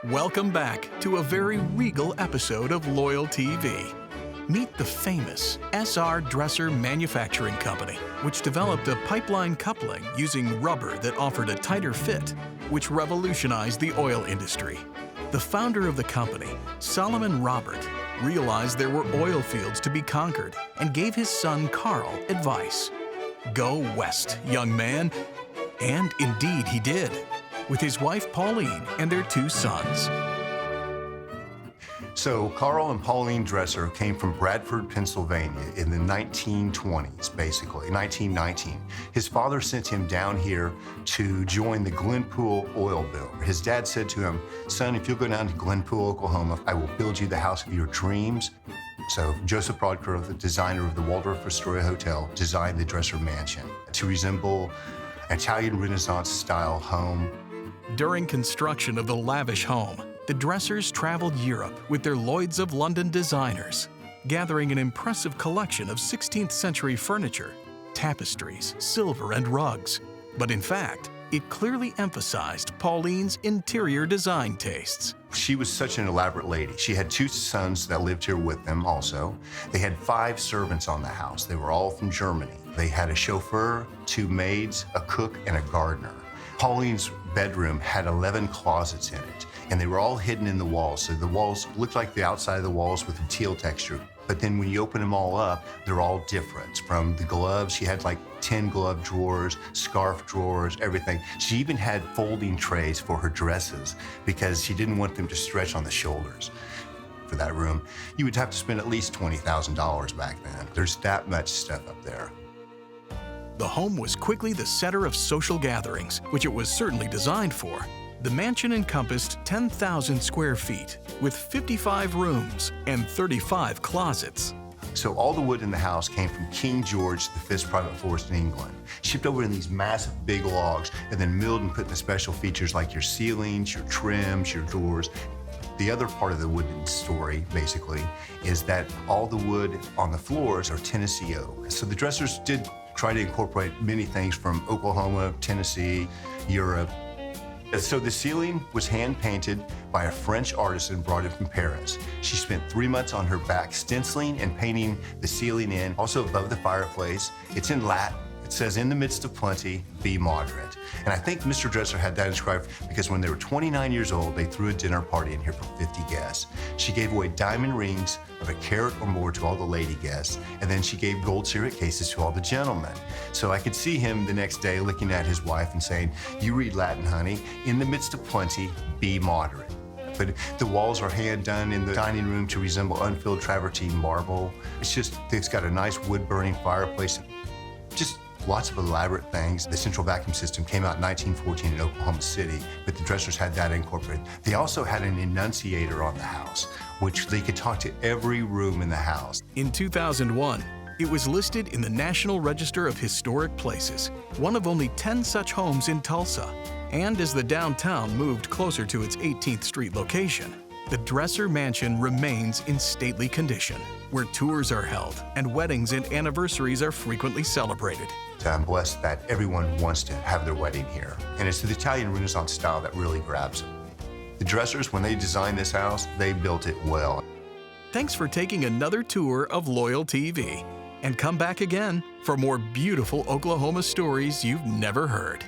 Welcome back to a very regal episode of LoyalTV. Meet the famous SR Dresser Manufacturing Company, which developed a pipeline coupling using rubber that offered a tighter fit, which revolutionized the oil industry. The founder of the company, Solomon Robert, realized there were oil fields to be conquered and gave his son Carl advice. Go west, young man. And indeed he did, with his wife Pauline and their two sons. So Carl and Pauline Dresser came from Bradford, Pennsylvania in the 1920s, basically, 1919. His father sent him down here to join the Glenpool oil boom. His dad said to him, son, if you'll go down to Glenpool, Oklahoma, I will build you the house of your dreams. So Joseph Brodker, the designer of the Waldorf Astoria Hotel, designed the Dresser Mansion to resemble an Italian Renaissance-style home. During construction of the lavish home, the Dressers traveled Europe with their Lloyds of London designers, gathering an impressive collection of 16th century furniture, tapestries, silver, and rugs. But in fact, it clearly emphasized Pauline's interior design tastes. She was such an elaborate lady. She had two sons that lived here with them also. They had 5 servants on the house. They were all from Germany. They had a chauffeur, 2 maids, a cook, and a gardener. Pauline's bedroom had 11 closets in it, and they were all hidden in the walls. So the walls looked like the outside of the walls with a teal texture. But then when you open them all up, they're all different. From the gloves, she had like 10 glove drawers, scarf drawers, everything. She even had folding trays for her dresses because she didn't want them to stretch on the shoulders. For that room, you would have to spend at least $20,000 back then. There's that much stuff up there. The home was quickly the center of social gatherings, which it was certainly designed for. The mansion encompassed 10,000 square feet, with 55 rooms and 35 closets. So all the wood in the house came from King George V's private forest in England, shipped over in these massive big logs, and then milled and put into special features like your ceilings, your trims, your doors. The other part of the wooden story, basically, is that all the wood on the floors are Tennessee oak. So the Dressers did try to incorporate many things from Oklahoma, Tennessee, Europe. So the ceiling was hand-painted by a French artisan brought in from Paris. She spent 3 months on her back stenciling and painting the ceiling in. Also above the fireplace, it's in Latin. It says, in the midst of plenty, be moderate. And I think Mr. Dresser had that inscribed because when they were 29 years old, they threw a dinner party in here for 50 guests. She gave away diamond rings of a carat or more to all the lady guests, and then she gave gold cigarette cases to all the gentlemen. So I could see him the next day looking at his wife and saying, you read Latin, honey, in the midst of plenty, be moderate. But the walls are hand done in the dining room to resemble unfilled travertine marble. It's got a nice wood-burning fireplace. Just lots of elaborate things. The central vacuum system came out in 1914 in Oklahoma City, but the Dressers had that incorporated. They also had an enunciator on the house, which they could talk to every room in the house. In 2001, it was listed in the National Register of Historic Places, one of only 10 such homes in Tulsa. And as the downtown moved closer to its 18th Street location, the Dresser Mansion remains in stately condition, where tours are held and weddings and anniversaries are frequently celebrated. I'm blessed that everyone wants to have their wedding here. And it's the Italian Renaissance style that really grabs them. The Dressers, when they designed this house, they built it well. Thanks for taking another tour of LoyalTV. And come back again for more beautiful Oklahoma stories you've never heard.